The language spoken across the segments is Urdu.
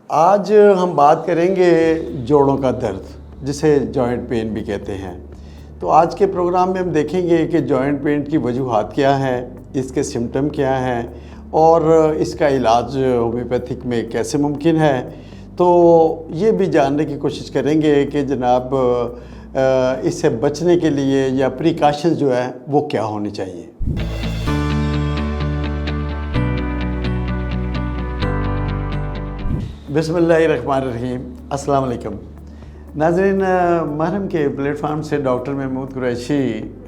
آج ہم بات کریں گے جوڑوں کا درد، جسے جوائنٹ پین بھی کہتے ہیں۔ تو آج کے پروگرام میں ہم دیکھیں گے کہ جوائنٹ پین کی وجوہات کیا ہیں، اس کے سمٹم کیا ہیں اور اس کا علاج ہومیوپیتھک میں کیسے ممکن ہے۔ تو یہ بھی جاننے کی کوشش کریں گے کہ جناب اس سے بچنے کے لیے یا پریکاشنز جو ہے وہ کیا ہونی چاہیے۔ بسم اللہ الرحمن الرحیم۔ السلام علیکم ناظرین، محرم کے پلیٹ فارم سے ڈاکٹر محمود قریشی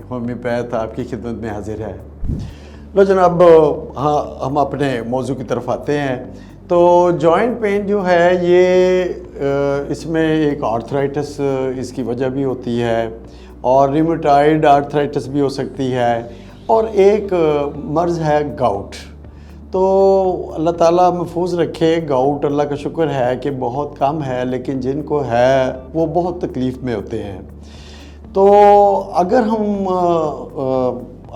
ہومیوپیتھ آپ کی خدمت میں حاضر ہے۔ لو جناب، ہم اپنے موضوع کی طرف آتے ہیں۔ تو جوائنٹ پین جو ہے یہ اس میں ایک آرتھرائٹس اس کی وجہ بھی ہوتی ہے اور ریمیٹائڈ آرتھرائٹس بھی ہو سکتی ہے، اور ایک مرض ہے گاؤٹ۔ تو اللہ تعالیٰ محفوظ رکھے، گاؤٹ اللہ کا شکر ہے کہ بہت کم ہے، لیکن جن کو ہے وہ بہت تکلیف میں ہوتے ہیں۔ تو اگر ہم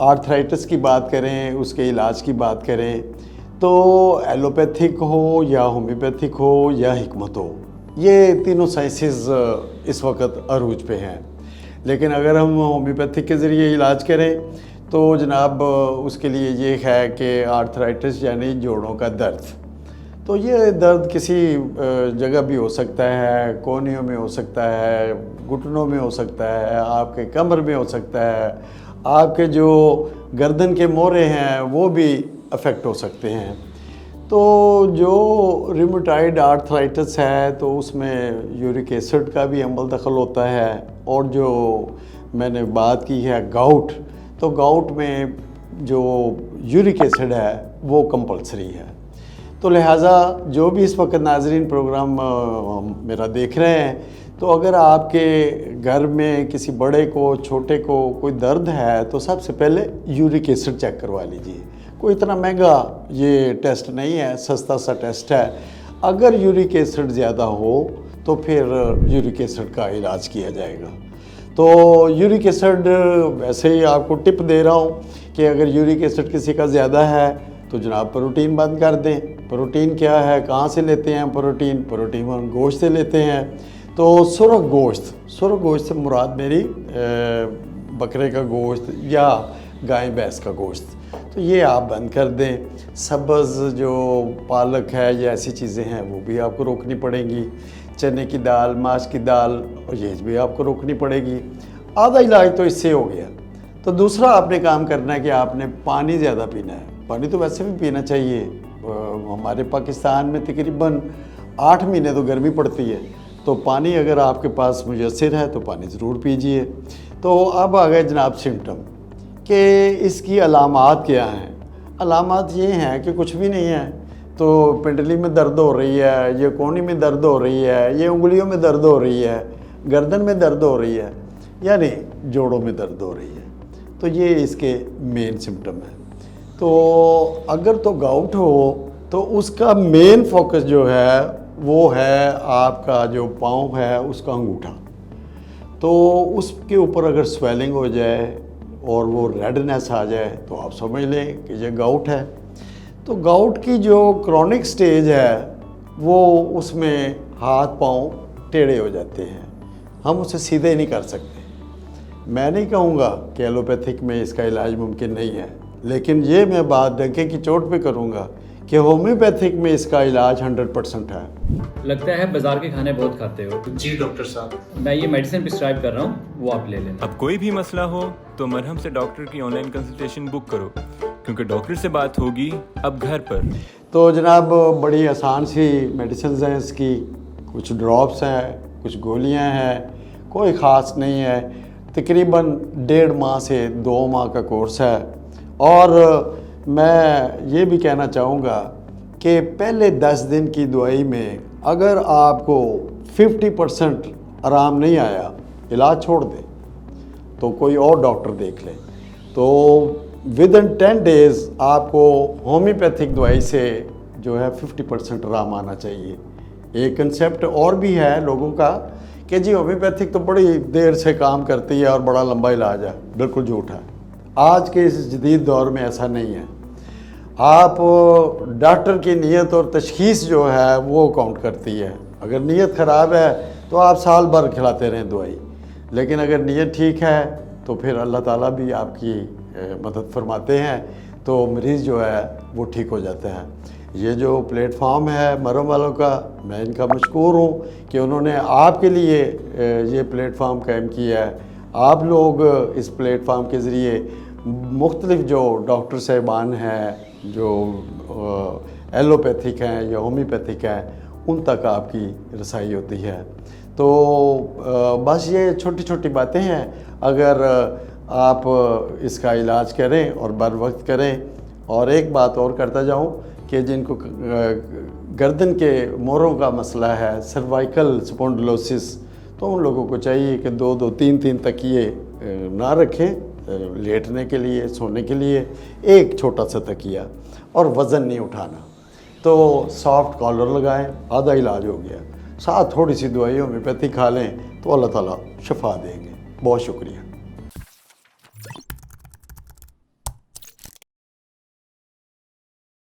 آرتھرائٹس کی بات کریں، اس کے علاج کی بات کریں، تو ایلوپیتھک ہو یا ہومیوپیتھک ہو یا حکمت ہو، یہ تینوں سائنسز اس وقت عروج پہ ہیں۔ لیکن اگر ہم ہومیوپیتھک کے ذریعے علاج کریں تو جناب اس کے لیے یہ ہے کہ آرتھرائٹس یعنی جوڑوں کا درد، تو یہ درد کسی جگہ بھی ہو سکتا ہے، کونیوں میں ہو سکتا ہے، گھٹنوں میں ہو سکتا ہے، آپ کے کمر میں ہو سکتا ہے، آپ کے جو گردن کے موڑے ہیں وہ بھی افیکٹ ہو سکتے ہیں۔ تو جو ریمیٹائڈ آرتھرائٹس ہے تو اس میں یورک ایسڈ کا بھی عمل دخل ہوتا ہے، اور جو میں نے بات کی ہے گاؤٹ، تو گاؤٹ میں جو یورک ایسڈ ہے وہ کمپلسری ہے۔ تو لہٰذا جو بھی اس وقت ناظرین پروگرام میرا دیکھ رہے ہیں، تو اگر آپ کے گھر میں کسی بڑے کو چھوٹے کو کوئی درد ہے تو سب سے پہلے یورک ایسڈ چیک کروا لیجیے۔ کوئی اتنا مہنگا یہ ٹیسٹ نہیں ہے، سستا سا ٹیسٹ ہے۔ اگر یورک ایسڈ زیادہ ہو تو پھر یورک ایسڈ کا علاج کیا جائے گا۔ تو یورک ایسڈ ویسے ہی آپ کو ٹپ دے رہا ہوں کہ اگر یورک ایسڈ کسی کا زیادہ ہے تو جناب پروٹین بند کر دیں۔ پروٹین کیا ہے، کہاں سے لیتے ہیں پروٹین ہم گوشت سے لیتے ہیں۔ تو سرخ گوشت سے مراد میری بکرے کا گوشت یا گائے بھینس کا گوشت، تو یہ آپ بند کر دیں۔ سبز جو پالک ہے یا ایسی چیزیں ہیں وہ بھی آپ کو روکنی پڑیں گی۔ چنے کی دال، ماش کی دال، اور یہ بھی آپ کو روکنی پڑے گی۔ آدھا علاج تو اس سے ہو گیا۔ تو دوسرا آپ نے کام کرنا ہے کہ آپ نے پانی زیادہ پینا ہے۔ پانی تو ویسے بھی پینا چاہیے، ہمارے پاکستان میں تقریباً 8 مہینے تو گرمی پڑتی ہے، تو پانی اگر آپ کے پاس میسر ہے تو پانی ضرور پیجئے۔ تو اب آ گئے جناب سمٹم کہ اس کی علامات کیا ہیں۔ علامات یہ ہیں کہ کچھ بھی نہیں ہے، تو پنڈلی میں درد ہو رہی ہے، یہ کونی میں درد ہو رہی ہے، یہ انگلیوں میں درد ہو رہی ہے، گردن میں درد ہو رہی ہے، یعنی جوڑوں میں درد ہو رہی ہے۔ تو یہ اس کے مین سمٹم ہیں۔ تو اگر تو گاؤٹ ہو تو اس کا مین فوکس جو ہے وہ ہے آپ کا جو پاؤں ہے اس کا انگوٹھا۔ تو اس کے اوپر اگر سویلنگ ہو جائے اور وہ ریڈنیس آ جائے تو آپ سمجھ لیں کہ یہ گاؤٹ ہے۔ تو گاؤٹ کی جو کرونک سٹیج ہے وہ اس میں ہاتھ پاؤں ٹیڑھے ہو جاتے ہیں، ہم اسے سیدھے نہیں کر سکتے۔ میں نہیں کہوں گا کہ ایلوپیتھک میں اس کا علاج ممکن نہیں ہے، لیکن یہ میں بات ڈنکے کی چوٹ پہ کروں گا کہ ہومیوپیتھک میں اس کا علاج 100% ہے۔ لگتا ہے بازار کے کھانے بہت کھاتے ہو۔ جی ڈاکٹر صاحب، میں یہ میڈیسن پرسکرائب کر رہا ہوں، وہ آپ لے لینا۔ اب کوئی بھی مسئلہ ہو تو مرہم سے ڈاکٹر کی آن لائن کنسلٹیشن بک کرو، کیونکہ ڈاکٹر سے بات ہوگی اب گھر پر۔ تو جناب بڑی آسان سی میڈیسنز ہیں اس کی، کچھ ڈراپس ہیں، کچھ گولیاں ہیں، کوئی خاص نہیں ہے۔ تقریباً 1.5 ماہ سے 2 ماہ کا کورس ہے، اور میں یہ بھی کہنا چاہوں گا کہ پہلے 10 دن کی دوائی میں اگر آپ کو 50% آرام نہیں آیا، علاج چھوڑ دیں تو کوئی اور ڈاکٹر دیکھ لیں۔ تو ودن 10 days آپ کو ہومیوپیتھک دوائی سے جو ہے 50% آرام آنا چاہیے۔ ایک کنسیپٹ اور بھی ہے لوگوں کا کہ جی ہومیوپیتھک تو بڑی دیر سے کام کرتی ہے اور بڑا لمبا علاج ہے، بالکل جھوٹ ہے۔ آج کے اس جدید دور میں ایسا نہیں ہے۔ آپ ڈاکٹر کی نیت اور تشخیص جو ہے وہ کاؤنٹ کرتی ہے. اگر نیت خراب ہے تو آپ سال بھر کھلاتے رہیں دوائی، لیکن اگر نیت ٹھیک ہے تو پھر اللہ تعالیٰ بھی آپ کی مدد فرماتے ہیں، تو مریض جو ہے وہ ٹھیک ہو جاتا ہے. یہ جو پلیٹ فارم ہے مرم والوں کا، میں ان کا مشکور ہوں کہ انہوں نے آپ کے لیے یہ پلیٹ فارم قائم کیا ہے. آپ لوگ اس پلیٹ فارم کے ذریعے مختلف جو ڈاکٹر صاحبان ہیں جو ایلوپیتھک ہیں یا ہومیوپیتھک ہیں ان تک آپ کی رسائی ہوتی ہے. تو بس یہ چھوٹی چھوٹی باتیں ہیں، اگر آپ اس کا علاج کریں اور بر وقت کریں. اور ایک بات اور کرتا جاؤں کہ جن کو گردن کے موڑوں کا مسئلہ ہے، سروائیکل سپونڈلوسس، تو ان لوگوں کو چاہیے کہ 2-3 تکیے نہ رکھیں لیٹنے کے لیے، سونے کے لیے، ایک چھوٹا سا تکیہ، اور وزن نہیں اٹھانا. تو سافٹ کالر لگائیں، آدھا علاج ہو گیا. ساتھ تھوڑی سی دوائی ہومیوپیتھی کھا لیں تو اللہ تعالیٰ شفا دیں گے. بہت شکریہ.